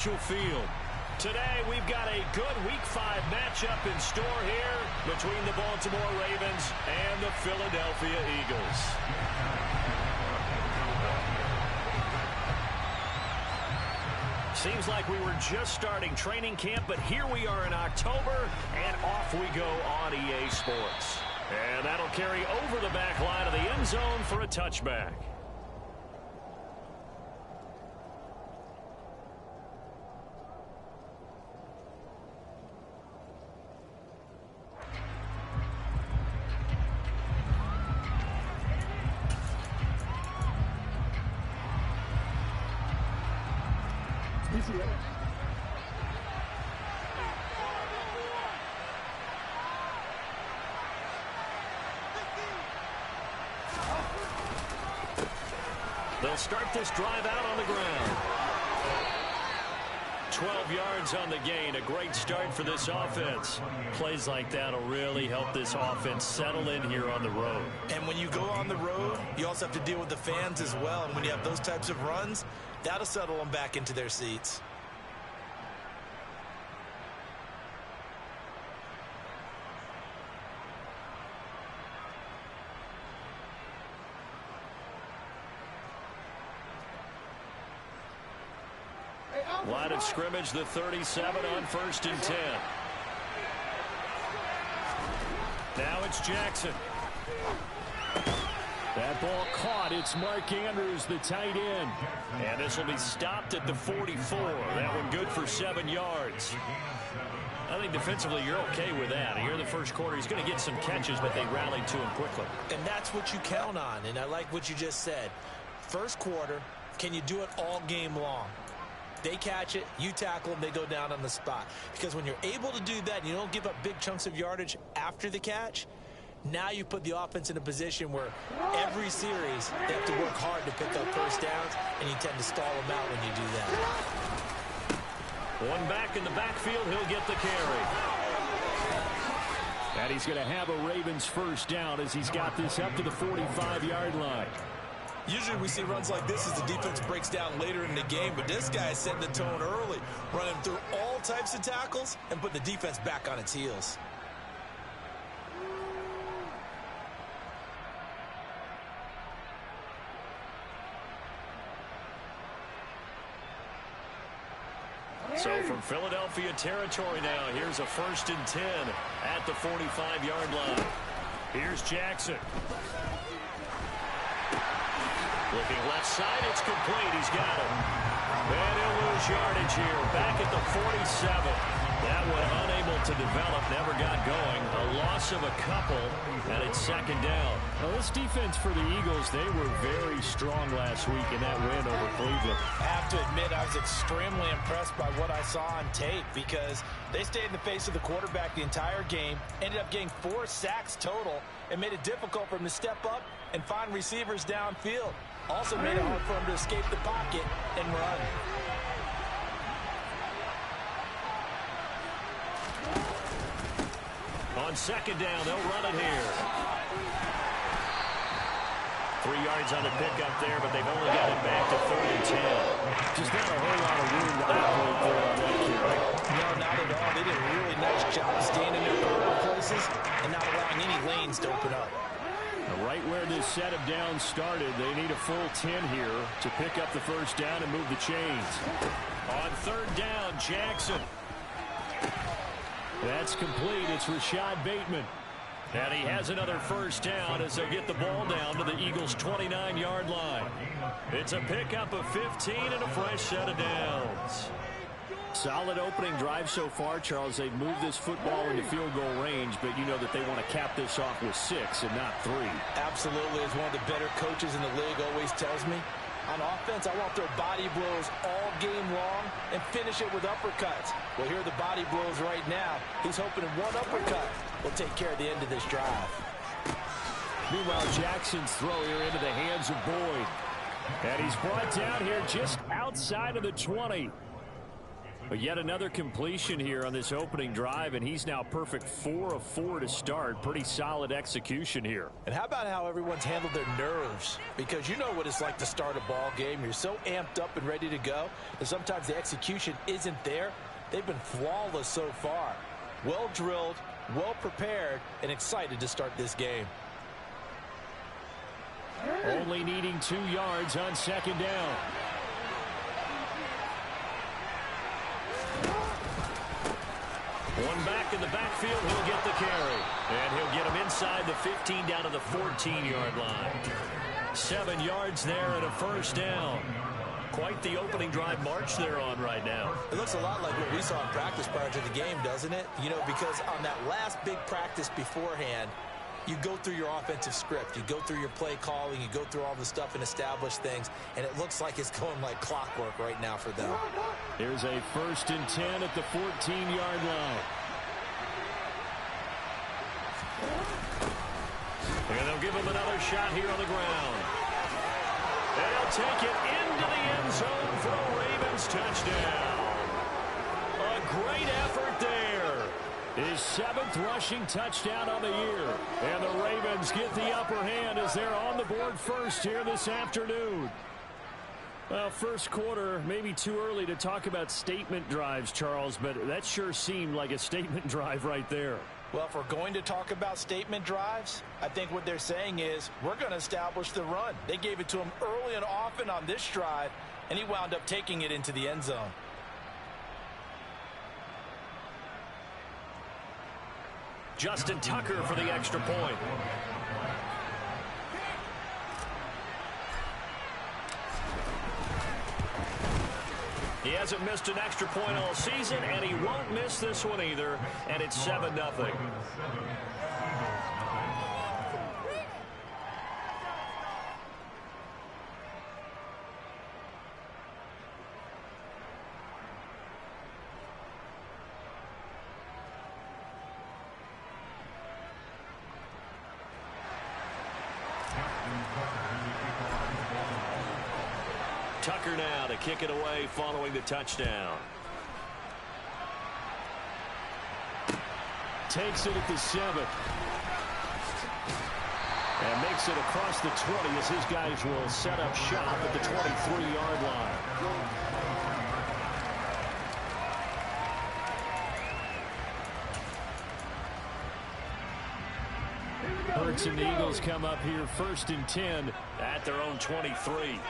Field. Today we've got a good Week 5 matchup in store here between the Baltimore Ravens and the Philadelphia Eagles. Seems like we were just starting training camp, but here we are in October, and off we go on EA Sports. And that'll carry over the back line of the end zone for a touchback. They'll start this drive out on the ground. 12 yards on the gain. A great start for this offense. Plays like that will really help this offense settle in here on the road. And when you go on the road, you also have to deal with the fans as well. And when you have those types of runs, that'll settle them back into their seats. Line of scrimmage, the 37 on 1st and 10. Now it's Jackson. That ball caught. It's Mark Andrews, the tight end. And this will be stopped at the 44. That one good for 7 yards. I think defensively you're okay with that. Here in the first quarter, he's going to get some catches, but they rallied to him quickly. And that's what you count on, and I like what you just said. First quarter, can you do it all game long? They catch it, you tackle them, they go down on the spot. Because when you're able to do that and you don't give up big chunks of yardage after the catch, now you put the offense in a position where every series they have to work hard to pick up first downs, and you tend to stall them out when you do that. One back in the backfield, he'll get the carry. And he's going to have a Ravens first down as he's got this up to the 45-yard line. Usually we see runs like this as the defense breaks down later in the game, but this guy is setting the tone early, running through all types of tackles and putting the defense back on its heels. So from Philadelphia territory now, here's a 1st and 10 at the 45-yard line. Here's Jackson. Looking left side, it's complete. He's got it. And he'll lose yardage here. Back at the 47. That one unable to develop, never got going. A loss of a couple, and it's 2nd down. Well, this defense for the Eagles, they were very strong last week in that win over Cleveland. I have to admit, I was extremely impressed by what I saw on tape because they stayed in the face of the quarterback the entire game, ended up getting 4 sacks total, and made it difficult for him to step up and find receivers downfield. Also made it hard for him to escape the pocket and run. On 2nd down, they'll run it here. 3 yards on the pickup there, but they've only got it back to 3rd and 10. Just not a whole lot of room to operate there on that carry. No, not at all. They did a really nice job staying in their proper places and not allowing any lanes to open up. Right where this set of downs started, they need a full 10 here to pick up the first down and move the chains. On 3rd down, Jackson. That's complete. It's Rashad Bateman. And he has another first down as they'll get the ball down to the Eagles' 29-yard line. It's a pickup of 15 and a fresh set of downs. Solid opening drive so far, Charles. They've moved this football into field goal range, but you know that they want to cap this off with 6 and not 3. Absolutely. As one of the better coaches in the league always tells me, on offense, I want their body blows all game long and finish it with uppercuts. Well, here are the body blows right now. He's hoping in one uppercut will take care of the end of this drive. Meanwhile, Jackson's throw here into the hands of Boyd. And he's brought down here just outside of the 20. But yet another completion here on this opening drive, and he's now perfect 4 of 4 to start. Pretty solid execution here. And how about how everyone's handled their nerves? Because you know what it's like to start a ball game. You're so amped up and ready to go, and sometimes the execution isn't there. They've been flawless so far. Well drilled, well prepared, and excited to start this game. Only needing 2 yards on second down. One back in the backfield, he'll get the carry. And he'll get him inside the 15 down to the 14-yard line. 7 yards there and a first down. Quite the opening drive march they're on right now. It looks a lot like what we saw in practice prior to the game, doesn't it? You know, because on that last big practice beforehand, you go through your offensive script. You go through your play calling. You go through all the stuff and establish things. And it looks like it's going like clockwork right now for them. Here's a 1st and 10 at the 14-yard line. And they'll give him another shot here on the ground. And he'll take it into the end zone for a Ravens touchdown. A great effort there. His 7th rushing touchdown on the year. And the Ravens get the upper hand as they're on the board first here this afternoon. Well, first quarter, maybe too early to talk about statement drives, Charles, but that sure seemed like a statement drive right there. Well, if we're going to talk about statement drives, I think what they're saying is we're going to establish the run. They gave it to him early and often on this drive, and he wound up taking it into the end zone. Justin Tucker for the extra point. He hasn't missed an extra point all season, and he won't miss this one either, and it's 7-0. Tucker now to kick it away following the touchdown. Takes it at the 7. And makes it across the 20 as his guys will set up shop at the 23-yard line. Hurts and the Eagles come up here 1st and 10 at their own 23.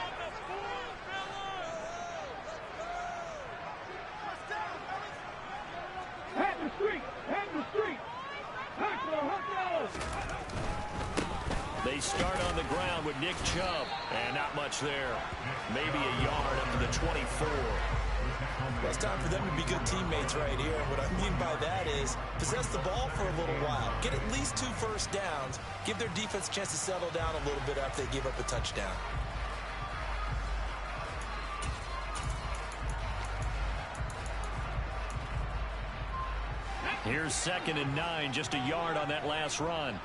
They start on the ground with Nick Chubb, and not much there. Maybe a yard up to the 24. Well, it's time for them to be good teammates right here. And what I mean by that is possess the ball for a little while. Get at least 2 first downs. Give their defense a chance to settle down a little bit after they give up a touchdown. Here's 2nd and 9, just a yard on that last run.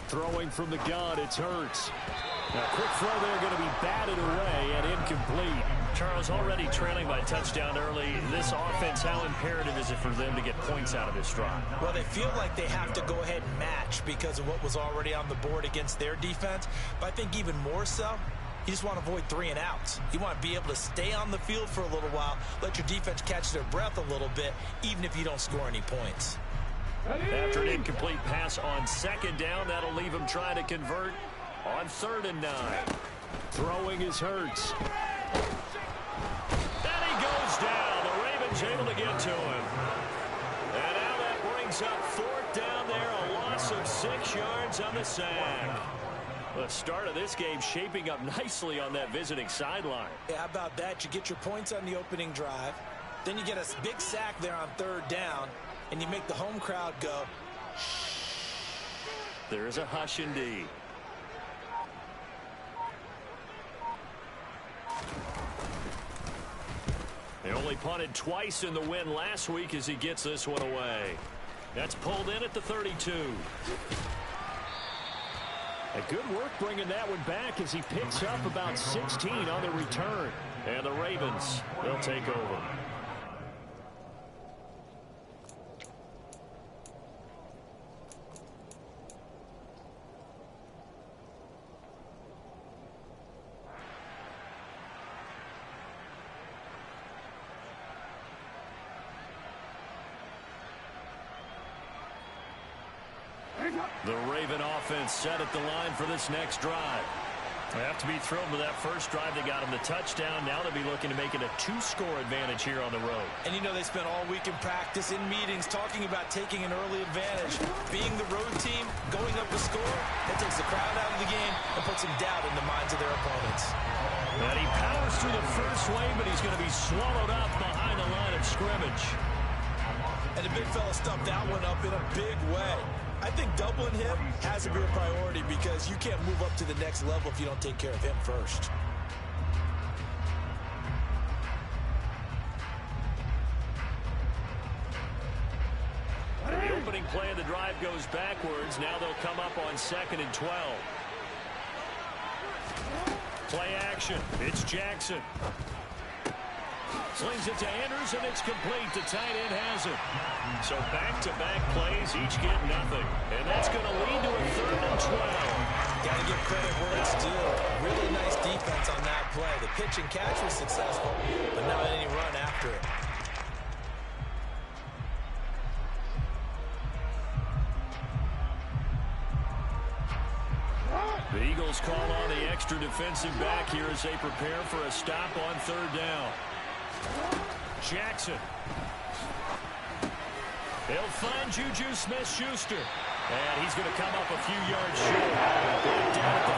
Throwing from the gun, it's Hurts. Now, quick throw there, going to be batted away and incomplete. Charles, already trailing by touchdown early. This offense, how imperative is it for them to get points out of this drive? Well, they feel like they have to go ahead and match because of what was already on the board against their defense. But I think even more so, you just want to avoid 3 and outs. You want to be able to stay on the field for a little while, let your defense catch their breath a little bit, even if you don't score any points. After an incomplete pass on 2nd down, that'll leave him trying to convert on 3rd and 9. Throwing is Hurts. And he goes down. The Ravens able to get to him. And now that brings up 4th down there, a loss of 6 yards on the sack. The start of this game shaping up nicely on that visiting sideline. Yeah, how about that? You get your points on the opening drive. Then you get a big sack there on 3rd down. And you make the home crowd go, shh. There is a hush indeed. They only punted twice in the win last week as he gets this one away. That's pulled in at the 32. A good work bringing that one back as he picks up about 16 on the return. And the Ravens, they'll take over. The Raven offense set at the line for this next drive. They have to be thrilled with that first drive. They got him the touchdown. Now they'll be looking to make it a 2-score advantage here on the road. And you know they spent all week in practice, in meetings, talking about taking an early advantage. Being the road team, going up a score, that takes the crowd out of the game and puts some doubt in the minds of their opponents. And he powers through the first wave, but he's going to be swallowed up behind the line of scrimmage. And the big fella stuffed that one up in a big way. I think doubling him has to be a priority because you can't move up to the next level if you don't take care of him first. The opening play of the drive goes backwards. Now they'll come up on 2nd and 12. Play action. It's Jackson. Slings it to Andrews, and it's complete. The tight end has it. So back-to-back plays, each get nothing. And that's going to lead to a 3rd and 12. Got to give credit where it's due. Really nice defense on that play. The pitch and catch was successful, but not any run after it. The Eagles call on the extra defensive back here as they prepare for a stop on 3rd down. Jackson. He'll find Juju Smith-Schuster. And he's going to come up a few yards short. Down at the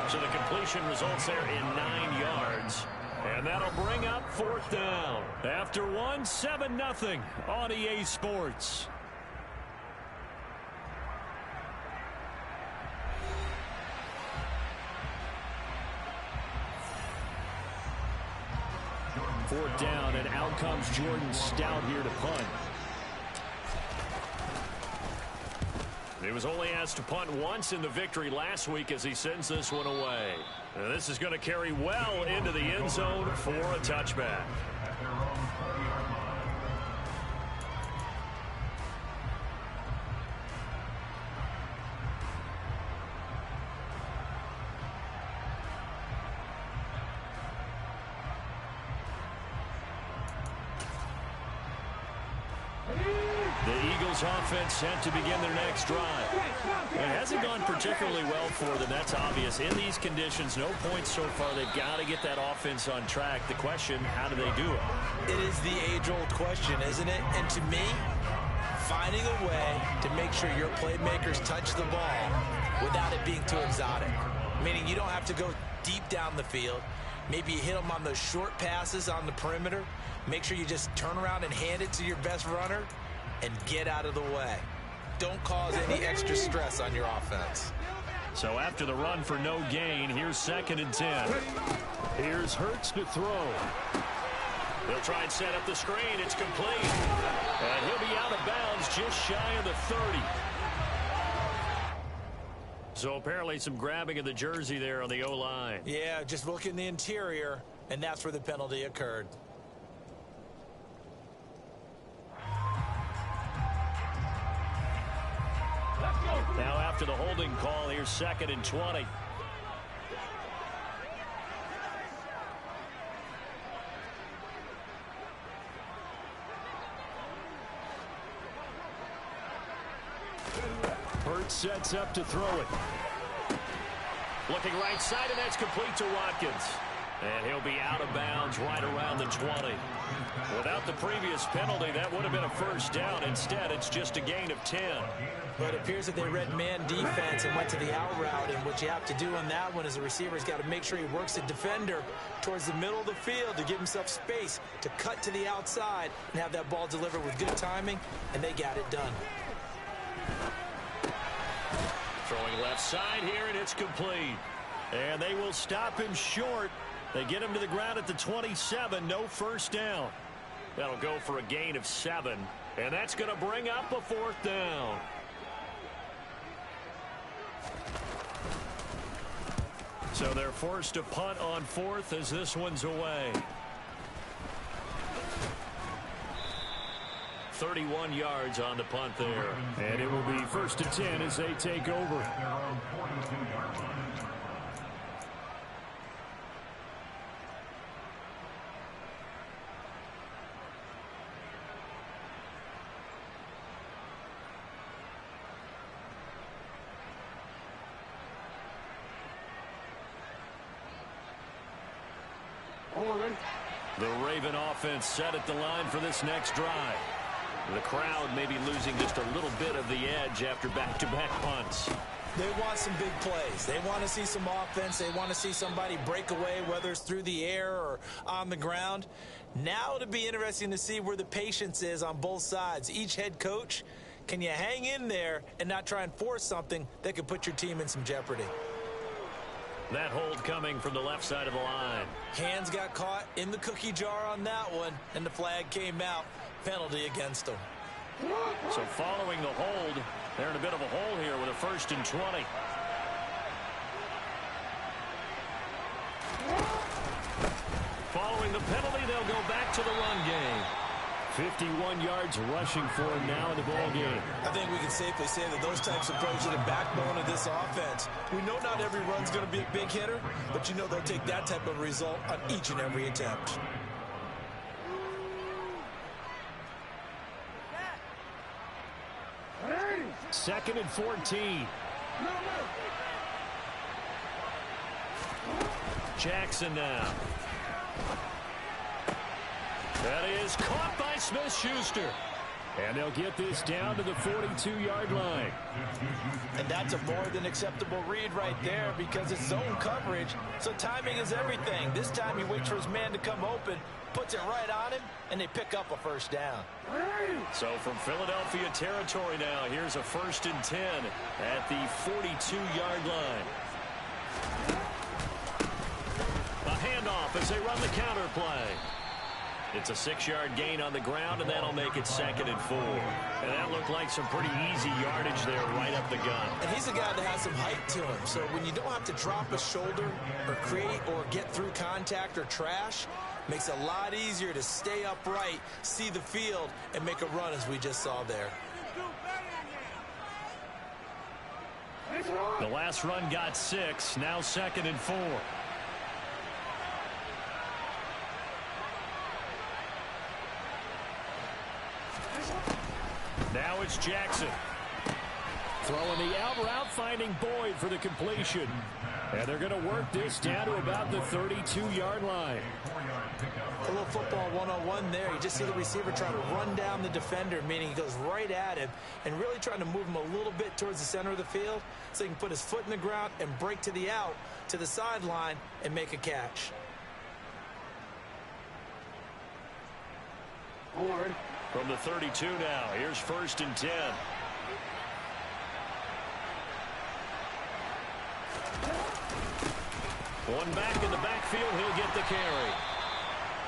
45. So the completion results there in 9 yards. And that'll bring up 4th down. After 1, 7-0 on EA Sports. Fourth down, and out comes Jordan Stout here to punt. He was only asked to punt once in the victory last week as he sends this one away. And this is going to carry well into the end zone for a touchback. The Eagles offense set to begin their next drive. It hasn't gone particularly well for them. That's obvious. In these conditions, no points so far. They've got to get that offense on track. The question, how do they do it? It is the age-old question, isn't it? And to me, finding a way to make sure your playmakers touch the ball without it being too exotic. Meaning you don't have to go deep down the field. Maybe you hit them on those short passes on the perimeter. Make sure you just turn around and hand it to your best runner and get out of the way. Don't cause any extra stress on your offense. So after the run for no gain, here's 2nd and 10. Here's Hurts to throw. They'll try and set up the screen. It's complete. And he'll be out of bounds just shy of the 30. So apparently some grabbing of the jersey there on the O-line. Yeah, just look in the interior, and that's where the penalty occurred. Now after the holding call, here's 2nd and 20. Hurts sets up to throw it. Looking right side, and that's complete to Watkins. And he'll be out of bounds right around the 20. Without the previous penalty, that would have been a first down. Instead, it's just a gain of 10. But it appears that they read man defense and went to the out route. And what you have to do on that one is the receiver's got to make sure he works the defender towards the middle of the field to give himself space to cut to the outside and have that ball delivered with good timing, and they got it done. Throwing left side here, and it's complete. And they will stop him short They get him to the ground at the 27. No first down. That'll go for a gain of 7. And that's going to bring up a 4th down. So they're forced to punt on 4th as this one's away. 31 yards on the punt there. And it will be 1st and 10 as they take over. The Raven offense set at the line for this next drive. The crowd may be losing just a little bit of the edge after back-to-back punts. They want some big plays. They want to see some offense. They want to see somebody break away, whether it's through the air or on the ground. Now it'll be interesting to see where the patience is on both sides. Each head coach, can you hang in there and not try and force something that could put your team in some jeopardy? That hold coming from the left side of the line. Hands got caught in the cookie jar on that one, and the flag came out. Penalty against them. So following the hold, they're in a bit of a hole here with a 1st and 20. Following the penalty, they'll go back to the run game. 51 yards rushing for him now in the ball game. I think we can safely say that those types of plays are the backbone of this offense. We know not every run's going to be a big hitter, but you know they'll take that type of result on each and every attempt. Second and 14. Jackson now. That is caught by Smith-Schuster. And they'll get this down to the 42-yard line. And that's a more than acceptable read right there because it's zone coverage, so timing is everything. This time he waits for his man to come open, puts it right on him, and they pick up a 1st down. So from Philadelphia territory now, here's a 1st and 10 at the 42-yard line. A handoff as they run the counter play. It's a 6-yard gain on the ground, and that'll make it 2nd and 4. And that looked like some pretty easy yardage there right up the gun. And he's a guy that has some height to him, so when you don't have to drop a shoulder or create or get through contact or trash, makes it a lot easier to stay upright, see the field, and make a run as we just saw there. The last run got 6, now 2nd and 4. Now it's Jackson. Throwing the out route, finding Boyd for the completion. And they're going to work this down to about the 32-yard line. A little football 101 there. You just see the receiver trying to run down the defender, meaning he goes right at him and really trying to move him a little bit towards the center of the field so he can put his foot in the ground and break to the out, to the sideline, and make a catch. From the 32 now, here's 1st and 10. One back in the backfield, he'll get the carry.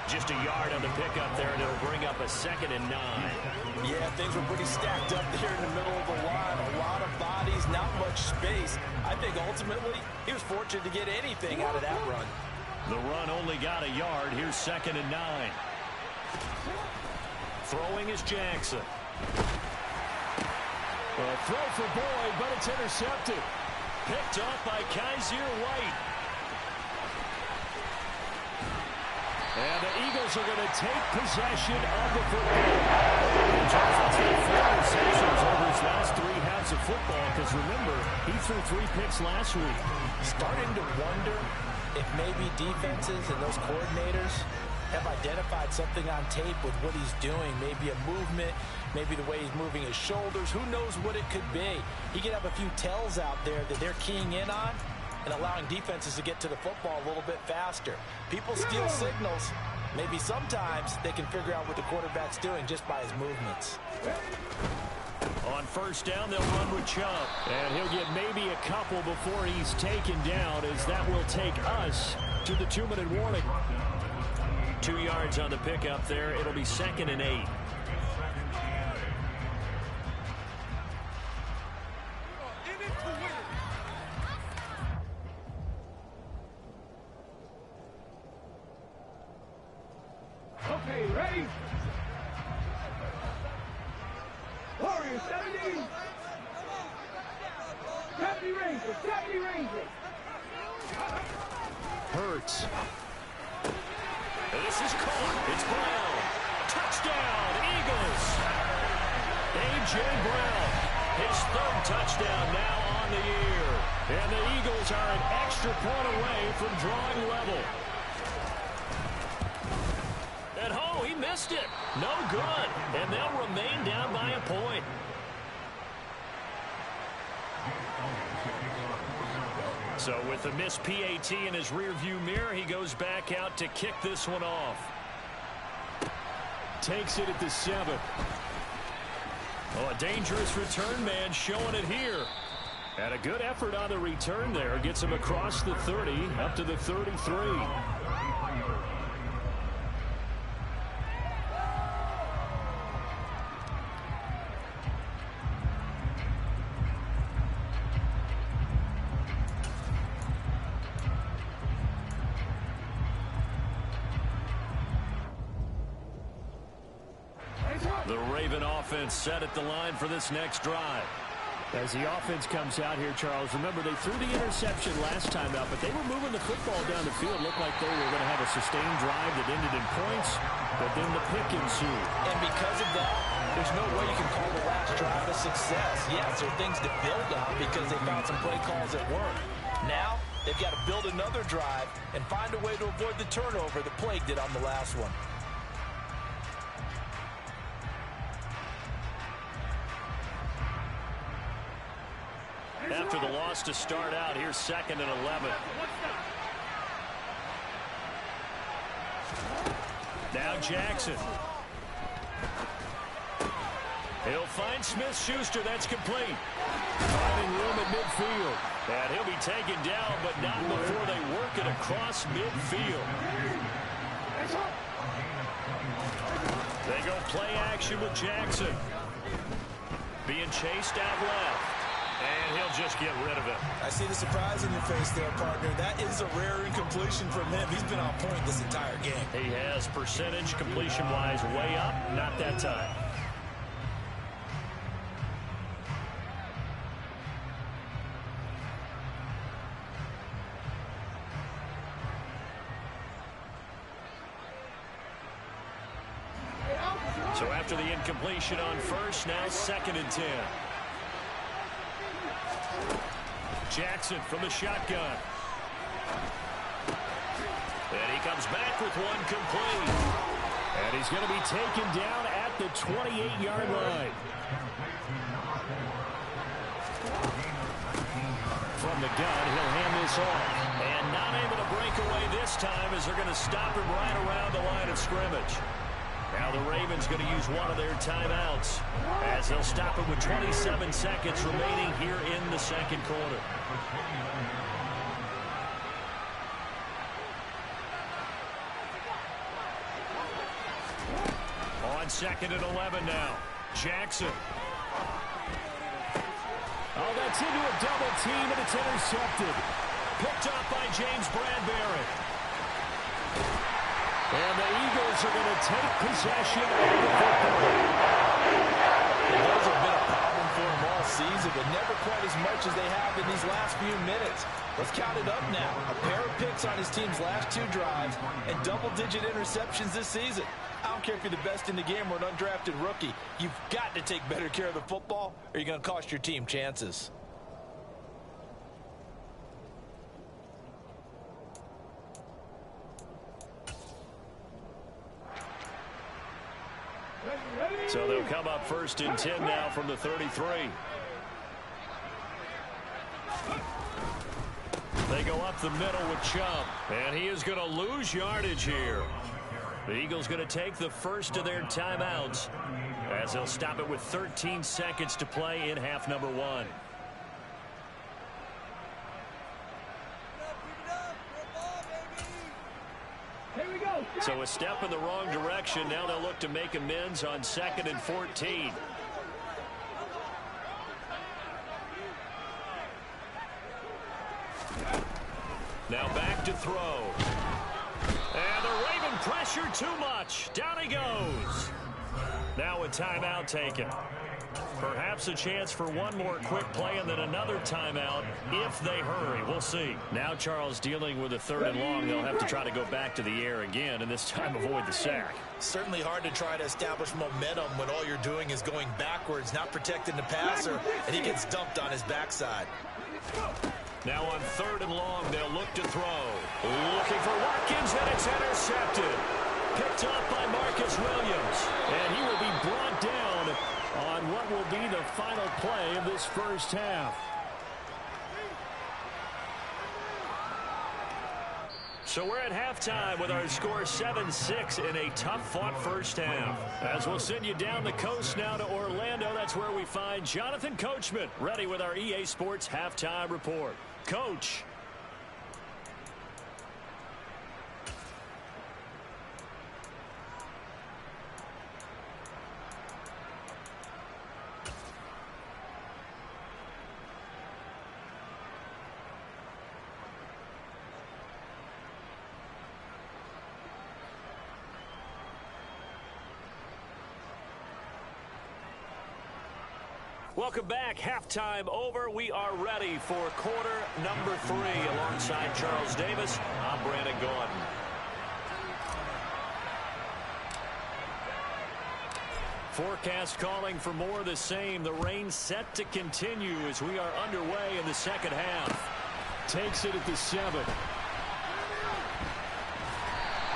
Just a yard on the pickup there, and it'll bring up a 2nd and 9. Yeah, things were pretty stacked up there in the middle of the line. A lot of bodies, not much space. I think ultimately he was fortunate to get anything out of that run. The run only got a yard. Here's 2nd and 9. Throwing is Jackson. A throw for Boyd, but it's intercepted. Picked off by Kaiser White. And the Eagles are going to take possession of the football. Johnson's had 4 receptions over his last 3 halves of football, because remember, he threw 3 picks last week. Starting to wonder if maybe defenses and those coordinators have identified something on tape with what he's doing. Maybe a movement, maybe the way he's moving his shoulders. Who knows what it could be? He could have a few tells out there that they're keying in on and allowing defenses to get to the football a little bit faster. People steal signals. Maybe sometimes they can figure out what the quarterback's doing just by his movements. On 1st down, they'll run with Chubb. And he'll get maybe a couple before he's taken down, as that will take us after the 2-minute warning. 2 yards on the pickup there. It'll be 2nd and 8. Okay, ready? Warriors 70. Deputy Ranger, Deputy Ranger. Hurts. This is caught. It's Brown. Touchdown, Eagles. A.J. Brown, his 3rd touchdown now on the year. And the Eagles are an extra point away from drawing level. And oh, he missed it. No good. And they'll remain down by a point. So with the missed PAT in his rearview mirror, he goes back out to kick this one off. Takes it at the 7. Oh, a dangerous return man showing it here. And a good effort on the return there. Gets him across the 30, up to the 33. The Raven offense set at the line for this next drive. As the offense comes out here, Charles, remember they threw the interception last time out, but they were moving the football down the field. Looked like they were going to have a sustained drive that ended in points, but then the pick ensued. And because of that, there's no way you can call the last drive a success. Yes, there are things to build on because they found some play calls that worked. Now, they've got to build another drive and find a way to avoid the turnover that plagued it on the last one. After the loss to start out, here's 2nd and 11. Now Jackson. He'll find Smith-Schuster. That's complete. Finding room at midfield. And he'll be taken down, but not before they work it across midfield. They go play action with Jackson. Being chased out left. And he'll just get rid of it. I see the surprise in your face there, partner. That is a rare incompletion from him. He's been on point this entire game. He has percentage completion-wise way up. Not that time. So after the incompletion on first, now 2nd and 10. Jackson from the shotgun. And he comes back with one complete. And he's going to be taken down at the 28-yard line. From the gun, he'll hand this off. And not able to break away this time as they're going to stop him right around the line of scrimmage. Now the Ravens going to use one of their timeouts as they'll stop it with 27 seconds remaining here in the second quarter. On 2nd and 11 now. Jackson. Oh, that's into a double team, and it's intercepted. Picked up by James Bradbury. And the Eagles are going to take possession of the football. And those have been a problem for them all season, but never quite as much as they have in these last few minutes. Let's count it up now. A pair of picks on his team's last 2 drives and double-digit interceptions this season. I don't care if you're the best in the game or an undrafted rookie. You've got to take better care of the football or you're going to cost your team chances. So they'll come up 1st and 10 now from the 33. They go up the middle with Chubb. And he is going to lose yardage here. The Eagles going to take the first of their timeouts as they'll stop it with 13 seconds to play in half number 1. So a step in the wrong direction. Now they'll look to make amends on 2nd and 14. Now back to throw. And the Raven pressure too much. Down he goes. Now a timeout taken. Perhaps a chance for one more quick play and then another timeout if they hurry. We'll see. Now Charles dealing with a 3rd and long. They'll have to try to go back to the air again and this time avoid the sack. Certainly hard to try to establish momentum when all you're doing is going backwards, not protecting the passer, and he gets dumped on his backside. Now on 3rd and long, they'll look to throw. Looking for Watkins, and it's intercepted. Picked up by Marcus Williams. And he will be brought down on what will be the final play of this first half. So we're at halftime with our score 7-6 in a tough-fought first half. As we'll send you down the coast now to Orlando, that's where we find Jonathan Coachman ready with our EA Sports Halftime Report. Coach. Welcome back. Halftime over. We are ready for quarter number 3. Alongside Charles Davis, I'm Brandon Gaudin. Forecast calling for more of the same. The rain set to continue as we are underway in the second half. Takes it at the 7.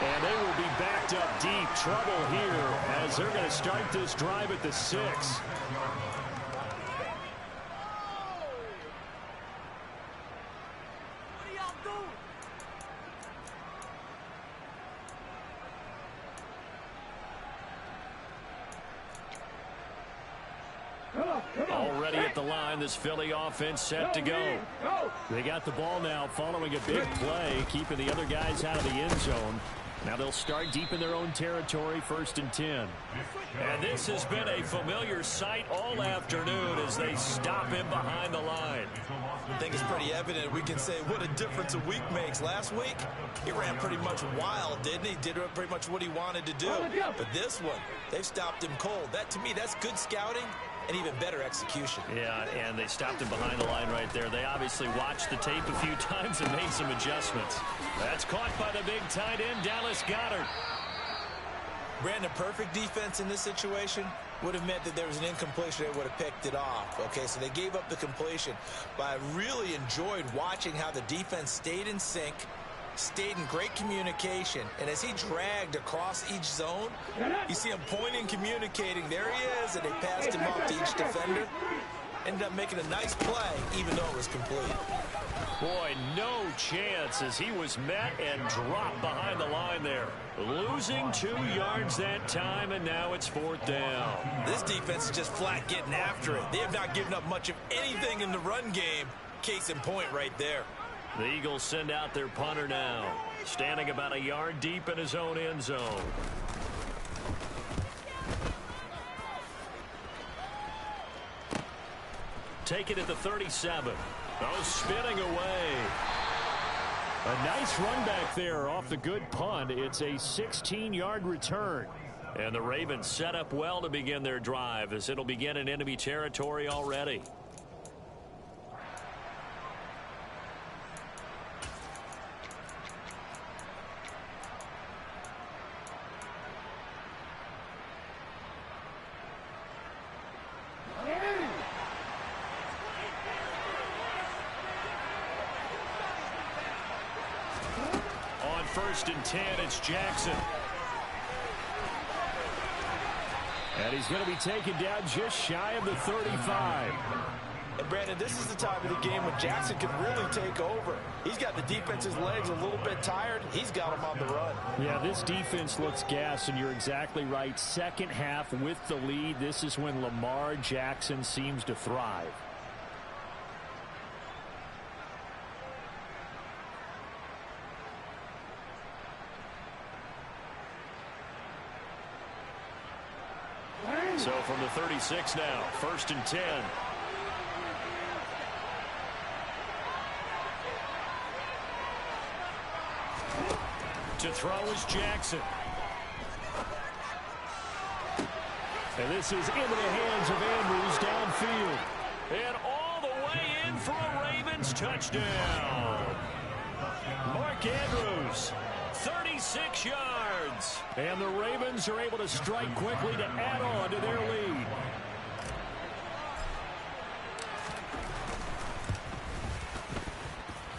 And they will be backed up deep. Trouble here as they're going to start this drive at the 6. Already at the line, this Philly offense set to go. They got the ball now following a big play, keeping the other guys out of the end zone. Now they'll start deep in their own territory, 1st and 10. And this has been a familiar sight all afternoon as they stop him behind the line. I think it's pretty evident. We can say what a difference a week makes. Last week, he ran pretty much wild, didn't he? Did pretty much what he wanted to do. But this one, they've stopped him cold. That, to me, that's good scouting and even better execution. Yeah, and they stopped him behind the line right there. They obviously watched the tape a few times and made some adjustments. That's caught by the big tight end, Dallas Goedert. Brandon, perfect defense in this situation would have meant that there was an incompletion. They would have picked it off. Okay, so they gave up the completion. But I really enjoyed watching how the defense stayed in sync, stayed in great communication, and as he dragged across each zone, you see him pointing, communicating. There he is, and they passed him off to each defender. Ended up making a nice play, even though it was complete. Boy, no chance as he was met and dropped behind the line there. Losing 2 yards that time, and now it's 4th down. This defense is just flat getting after it. They have not given up much of anything in the run game. Case in point right there. The Eagles send out their punter now, standing about a yard deep in his own end zone. Take it at the 37. Oh, spinning away. A nice run back there off the good punt. It's a 16-yard return. And the Ravens set up well to begin their drive as it'll begin in enemy territory already. On 1st and 10, it's Jackson. And he's going to be taken down just shy of the 35. And Brandon, this is the time of the game when Jackson can really take over. He's got the defense's legs a little bit tired. He's got them on the run. Yeah, this defense looks gassed, and you're exactly right. Second half with the lead, this is when Lamar Jackson seems to thrive. from the 36 now. 1st and 10. To throw is Jackson. And this is into the hands of Andrews downfield. And all the way in for a Ravens touchdown. Mark Andrews, 36 yards. And the Ravens are able to strike quickly to add on to their lead.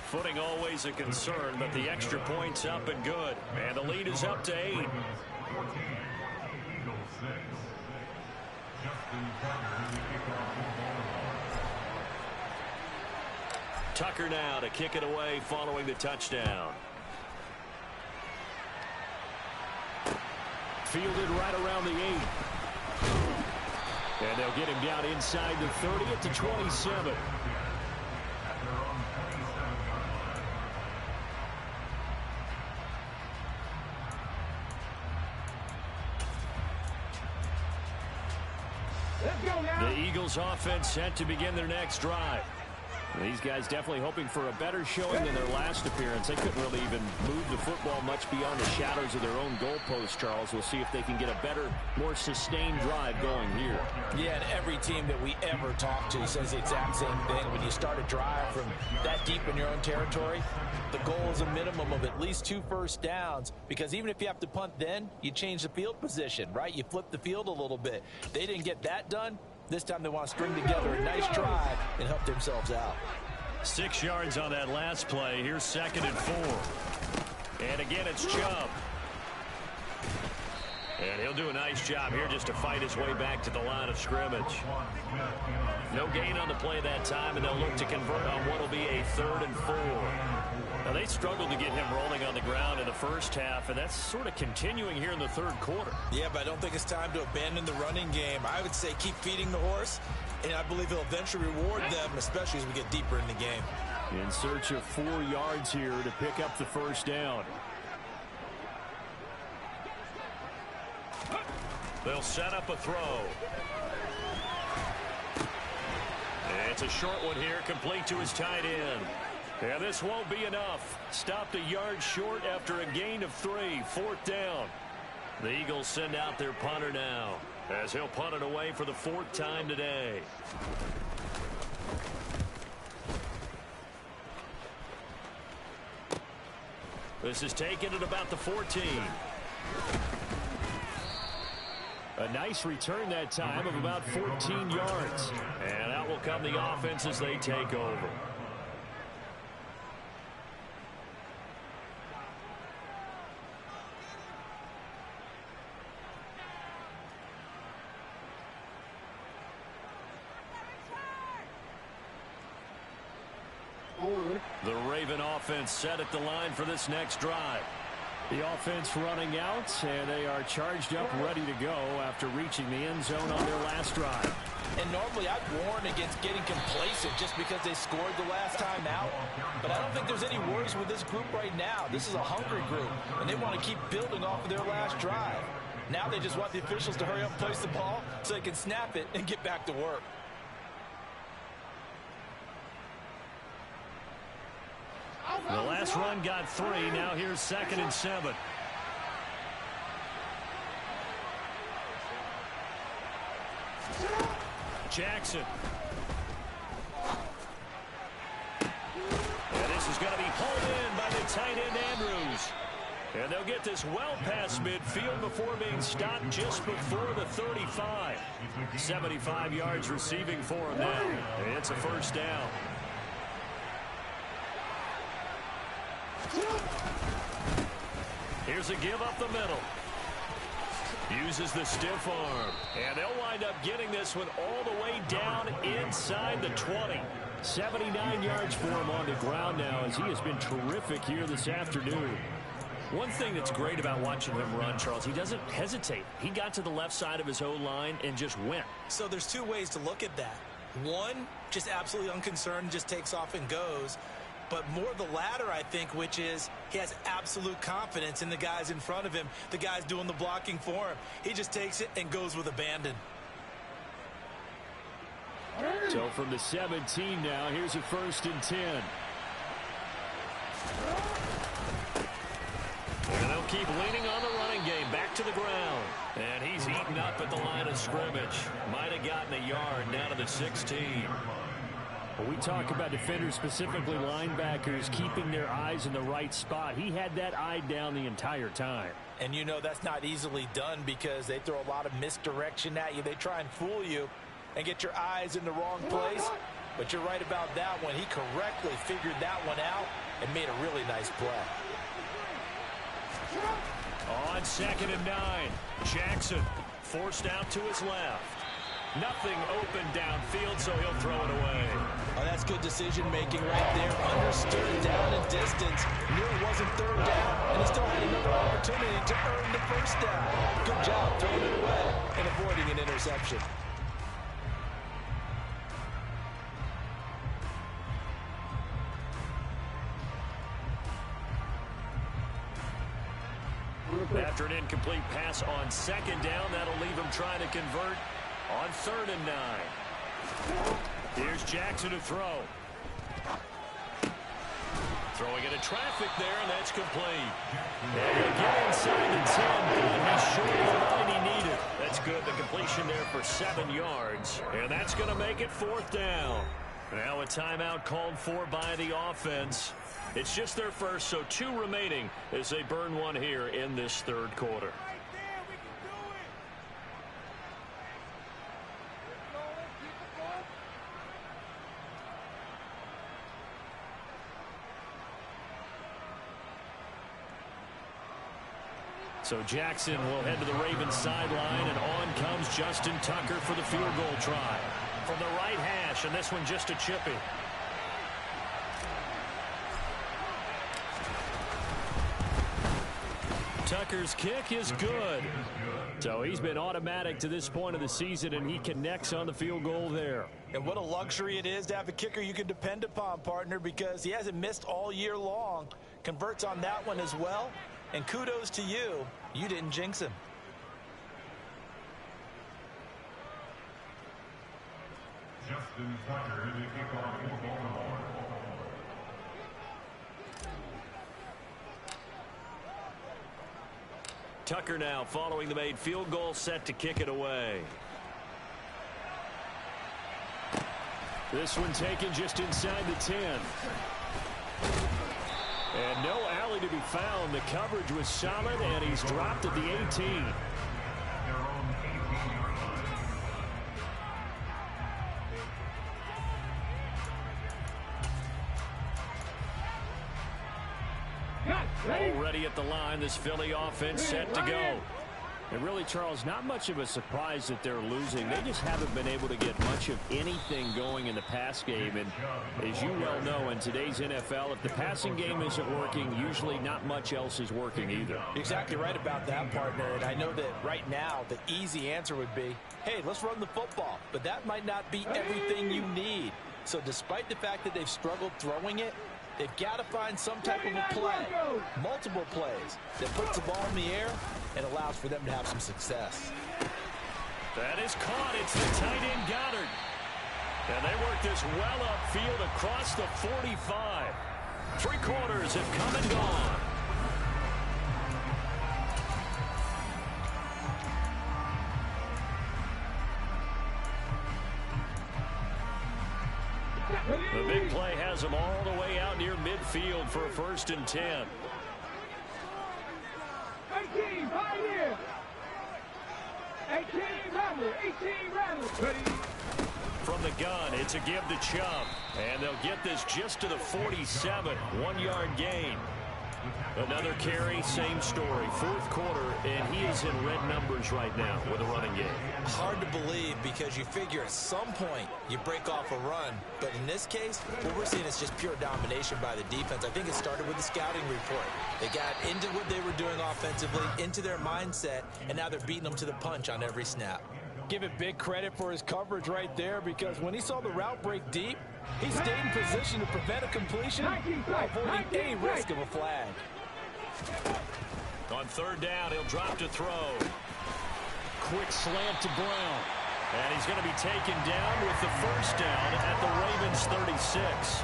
Footing always a concern, but the extra point's up and good. And the lead is up to 8. Tucker now to kick it away following the touchdown. Fielded right around the 8. And they'll get him down inside the 30 at the 27. The Eagles offense set to begin their next drive. These guys definitely hoping for a better showing than their last appearance. They couldn't really even move the football much beyond the shadows of their own goalpost, Charles. We'll see if they can get a better, more sustained drive going here. Yeah, and every team that we ever talk to says the exact same thing. When you start a drive from that deep in your own territory, the goal is a minimum of at least 2 first downs, because even if you have to punt then, you change the field position, right? You flip the field a little bit. They didn't get that done. This time they want to string together a nice drive and help themselves out. 6 yards on that last play. Here's 2nd and 4. And again, it's Chubb. And he'll do a nice job here just to fight his way back to the line of scrimmage. No gain on the play that time, and they'll look to convert on what will be a 3rd and 4. Now, they struggled to get him rolling on the ground in the first half, and that's sort of continuing here in the 3rd quarter. Yeah, but I don't think it's time to abandon the running game. I would say keep feeding the horse, and I believe he'll eventually reward them, especially as we get deeper in the game. In search of 4 yards here to pick up the 1st down. They'll set up a throw. It's a short one here, complete to his tight end. And this won't be enough. Stopped a yard short after a gain of 3. 4th down. The Eagles send out their punter now, as he'll punt it away for the 4th time today. This is taken at about the 14. A nice return that time of about 14 yards. And out will come the offense as they take over. The Raven offense set at the line for this next drive. The offense running out, and they are charged up, ready to go after reaching the end zone on their last drive. And normally I'd warn against getting complacent just because they scored the last time out. But I don't think there's any worries with this group right now. This is a hungry group, and they want to keep building off of their last drive. Now they just want the officials to hurry up and place the ball so they can snap it and get back to work. The last run got 3. Now here's 2nd and 7. Jackson. And this is going to be pulled in by the tight end Andrews. And they'll get this well past midfield before being stopped just before the 35. 75 yards receiving for him now. It's a 1st down. Here's a give up the middle. Uses the stiff arm. And they'll wind up getting this one all the way down inside the 20. 79 yards for him on the ground now, as he has been terrific here this afternoon. One thing that's great about watching him run, Charles, he doesn't hesitate. He got to the left side of his O-line and just went. So there's 2 ways to look at that. One, just absolutely unconcerned, just takes off and goes. But more the latter, I think, which is he has absolute confidence in the guys in front of him, the guys doing the blocking for him. He just takes it and goes with abandon. So from the 17 now, here's a 1st and 10. And they'll keep leaning on the running game. Back to the ground. And he's eaten up at the line of scrimmage. Might have gotten a yard down to the 16. When we talk about defenders, specifically linebackers, keeping their eyes in the right spot, he had that eye down the entire time. And you know that's not easily done because they throw a lot of misdirection at you. They try and fool you and get your eyes in the wrong place. But you're right about that one. He correctly figured that one out and made a really nice play. On 2nd and 9, Jackson forced out to his left. Nothing open downfield, so he'll throw it away. Oh, that's good decision-making right there. Understood down and distance. Knew it wasn't 3rd down, and he still had another opportunity to earn the 1st down. Good job throwing it away and avoiding an interception. After an incomplete pass on 2nd down, that'll leave him trying to convert on 3rd and 9. Here's Jackson to throw. Throwing into traffic there, and that's complete. And he'll get inside the 10, but he's short of the line he needed. That's good. The completion there for 7 yards. And that's going to make it 4th down. Now a timeout called for by the offense. It's just their first, so 2 remaining as they burn one here in this 3rd quarter. So Jackson will head to the Ravens sideline, and on comes Justin Tucker for the field goal try. From the right hash, and this one just a chippy. Tucker's kick is good. So he's been automatic to this point of the season, and he connects on the field goal there. And what a luxury it is to have a kicker you can depend upon, partner, because he hasn't missed all year long. Converts on that one as well. And kudos to you. You didn't jinx him. Justin Tucker to kick off for Baltimore. Tucker now following the made field goal, set to kick it away. This one taken just inside the 10. And no alley to be found. The coverage was solid, and he's dropped at the 18. Already at the line, this Philly offense set to go. And really, Charles, not much of a surprise that they're losing. They just haven't been able to get much of anything going in the pass game. And as you well know, in today's NFL, if the passing game isn't working, usually not much else is working either. Exactly right about that, partner. And I know that right now the easy answer would be, hey, let's run the football. But that might not be everything you need. So despite the fact that they've struggled throwing it, they've got to find some type of a play, multiple plays, that puts the ball in the air and allows for them to have some success. That is caught. It's the tight end Goddard. And they work this well upfield across the 45. 3 quarters have come and gone. The big play has them all the way out near midfield for a 1st and 10. 18, right here. 18, Ramble, 18, Ramble. From the gun, it's a give to Chubb. And they'll get this just to the 47. 1-yard gain. Another carry, same story. 4th quarter, and he is in red numbers right now with a running game. Hard to believe because you figure at some point you break off a run. But in this case, what we're seeing is just pure domination by the defense. I think it started with the scouting report. They got into what they were doing offensively, into their mindset, and now they're beating them to the punch on every snap. Give it big credit for his coverage right there because when he saw the route break deep, he stayed in position to prevent a completion while avoiding any risk of a flag. On 3rd down, he'll drop to throw. Quick slant to Brown. And he's going to be taken down with the first down at the Ravens 36.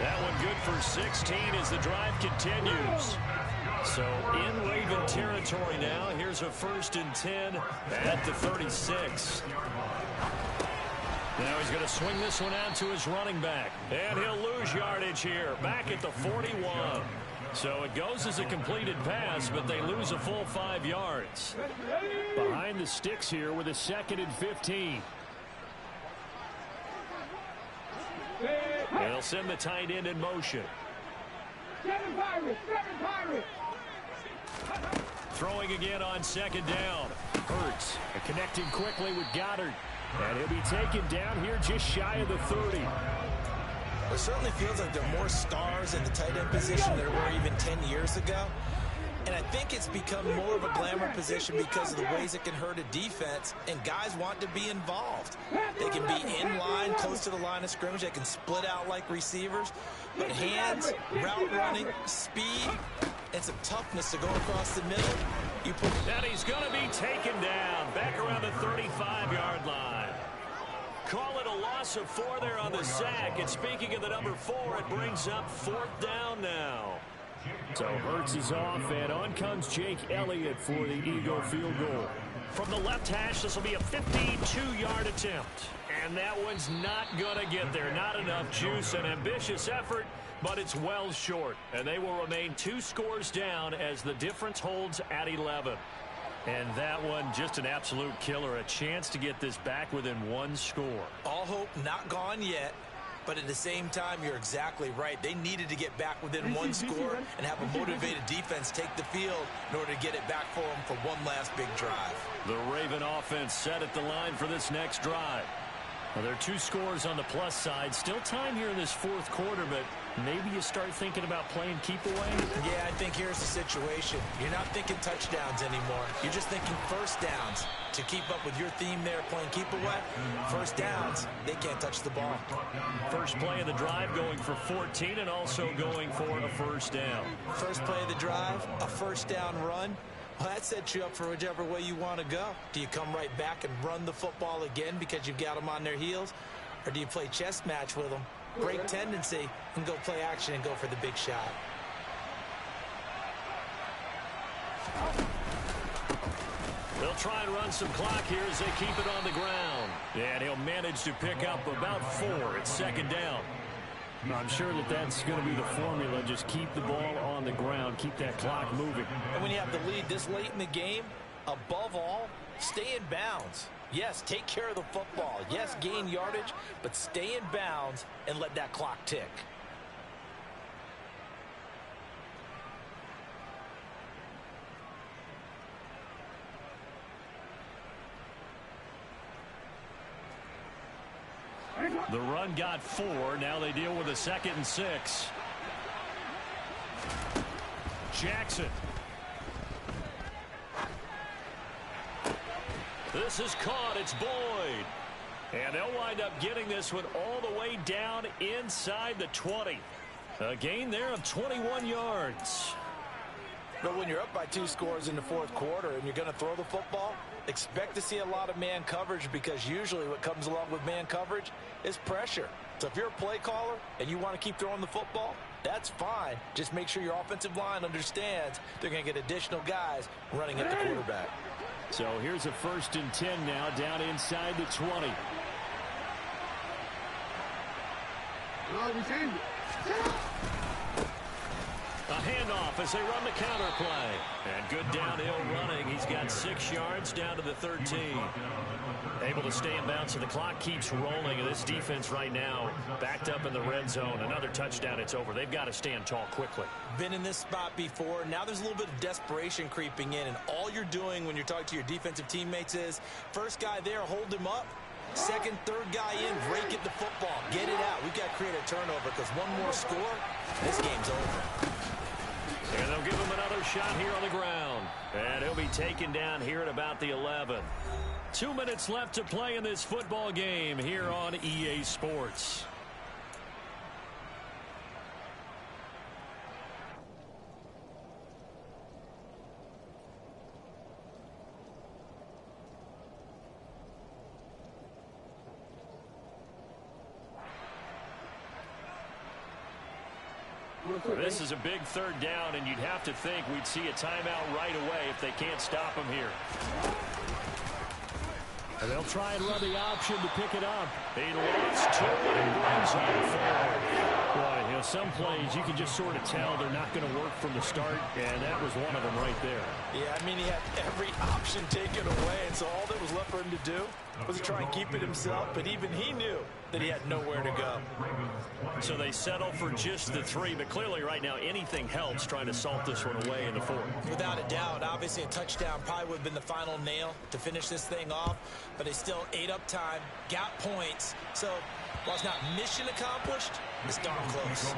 That one good for 16 as the drive continues. So in Raven territory now. Here's a 1st and 10 at the 36. Now he's going to swing this one out to his running back. And he'll lose yardage here. Back at the 41. So it goes as a completed pass, but they lose a full 5 yards. Behind the sticks here with a 2nd and 15. They'll send the tight end in motion. Seven Pirates. Throwing again on 2nd down. Hurts connecting quickly with Goddard. And he'll be taken down here just shy of the 30. It certainly feels like there are more stars in the tight end position than there were even 10 years ago. And I think it's become more of a glamour position because of the ways it can hurt a defense, and guys want to be involved. They can be in line, close to the line of scrimmage. They can split out like receivers. But hands, route running, speed, and some toughness to go across the middle. And he's going to be taken down back around the 35-yard line. Call it a loss of 4 there on the sack. And speaking of the number 4, it brings up 4th down now. So Hurts is off, and on comes Jake Elliott for the Eagle field goal. From the left hash, this will be a 52-yard attempt. And that one's not going to get there. Not enough juice, an ambitious effort, but it's well short. And they will remain 2 scores down as the difference holds at 11. And that one, just an absolute killer. A chance to get this back within 1 score. All hope not gone yet. But at the same time, you're exactly right. They needed to get back within 1 score and have a motivated defense take the field in order to get it back for them for one last big drive. The Raven offense set at the line for this next drive. Well, there are 2 scores on the plus side. Still time here in this 4th quarter, but maybe you start thinking about playing keep away? Yeah, I think here's the situation. You're not thinking touchdowns anymore. You're just thinking first downs. To keep up with your theme there, playing keep away, first downs, they can't touch the ball. First play of the drive going for 14 and also going for a first down. First play of the drive, a first down run. Well, that sets you up for whichever way you want to go. Do you come right back and run the football again because you've got them on their heels? Or do you play chess match with them, break tendency, and go play action and go for the big shot? They'll try and run some clock here as they keep it on the ground. And he'll manage to pick up about 4 at 2nd down. I'm sure that that's going to be the formula. Just keep the ball on the ground. Keep that clock moving. And when you have the lead this late in the game, above all, stay in bounds. Yes, take care of the football. Yes, gain yardage, but stay in bounds and let that clock tick. The run got 4. Now they deal with a 2nd and 6. Jackson. This is caught. It's Boyd. And they'll wind up getting this one all the way down inside the 20. A gain there of 21 yards. But when you're up by 2 scores in the 4th quarter and you're going to throw the football, expect to see a lot of man coverage, because usually what comes along with man coverage is pressure. So if you're a play caller and you want to keep throwing the football, that's fine. Just make sure your offensive line understands they're going to get additional guys running at the quarterback. So here's a 1st and 10 now down inside the 20. A handoff as they run the counter play. And good downhill running. He's got 6 yards down to the 13. Able to stay in bounds, so the clock keeps rolling. And this defense right now backed up in the red zone. Another touchdown, it's over. They've got to stand tall quickly. Been in this spot before. Now there's a little bit of desperation creeping in. And all you're doing when you're talking to your defensive teammates is, first guy there, hold him up. Second, third guy in, rake at the football. Get it out. We've got to create a turnover, because one more score, this game's over. And they'll give him another shot here on the ground. And he'll be taken down here at about the 11. 2 minutes left to play in this football game here on EA Sports. This is a big third down, and you'd have to think we'd see a timeout right away if they can't stop him here. And they'll try and run the option to pick it up. He lost 2 and runs on 4. Boy, you know, some plays you can just sort of tell they're not going to work from the start, and that was one of them right there. Yeah, I mean, he had every option taken away, and so all that was left for him to do was to try and keep it himself, but even he knew that he had nowhere to go. So they settle for just the 3, but clearly right now anything helps trying to salt this one away in the 4th. Without a doubt, obviously a touchdown probably would have been the final nail to finish this thing off, but they still ate up time, got points, so while it's not mission accomplished, it's darn close.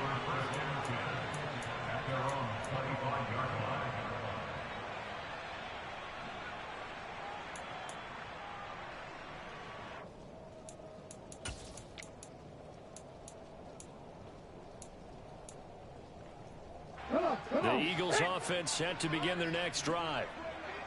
The Eagles offense set to begin their next drive.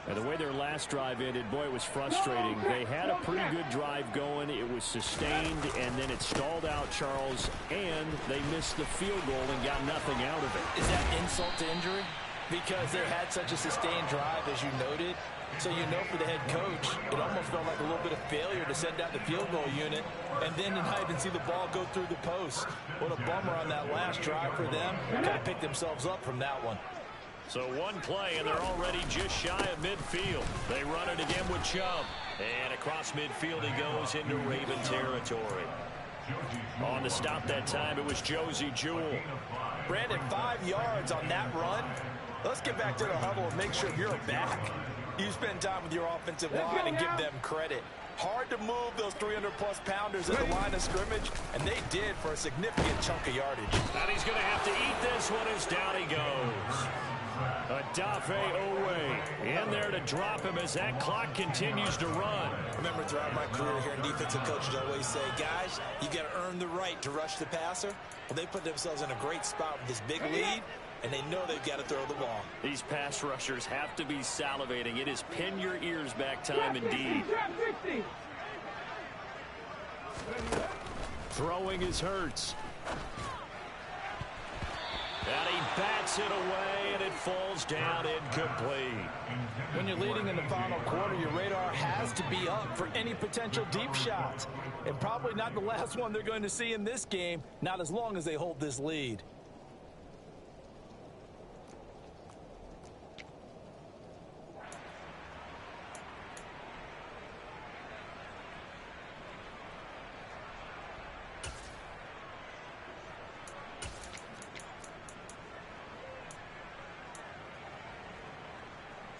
And the way their last drive ended, boy, it was frustrating. They had a pretty good drive going. It was sustained, and then it stalled out, Charles, and they missed the field goal and got nothing out of it. Is that insult to injury? Because they had such a sustained drive, as you noted. So you know for the head coach, it almost felt like a little bit of failure to send out the field goal unit and then to not even see the ball go through the post. What a bummer on that last drive for them. Kind of picked themselves up from that one. So one play, and they're already just shy of midfield. They run it again with Chubb. And across midfield he goes into Raven territory. On to stop that time, it was Josie Jewell. Brandon, 5 yards on that run. Let's get back to the huddle and make sure you're back. You spend time with your offensive line and give them credit. Hard to move those 300-plus pounders at the line of scrimmage, and they did for a significant chunk of yardage. And he's going to have to eat this one as down he goes. Adafe Owe in there to drop him as that clock continues to run. Remember, throughout my career here in defensive coaches always say, guys, you got to earn the right to rush the passer. Well, they put themselves in a great spot with this big lead, and they know they've got to throw the ball. These pass rushers have to be salivating. It is pin your ears back time indeed. Throwing is Hurts. And he bats it away, and it falls down incomplete. When you're leading in the final quarter, your radar has to be up for any potential deep shots. And probably not the last one they're going to see in this game, not as long as they hold this lead.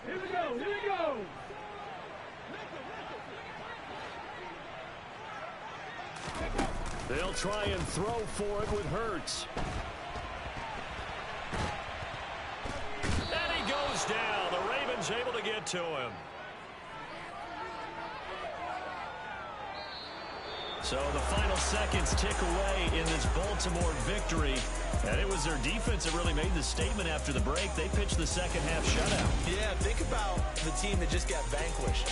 Here we go, here we go. They'll try and throw for it with Hurts. And he goes down. The Ravens able to get to him. So the final seconds tick away in this Baltimore victory. And it was their defense that really made the statement after the break. They pitched the second half shutout. Yeah, think about the team that just got vanquished.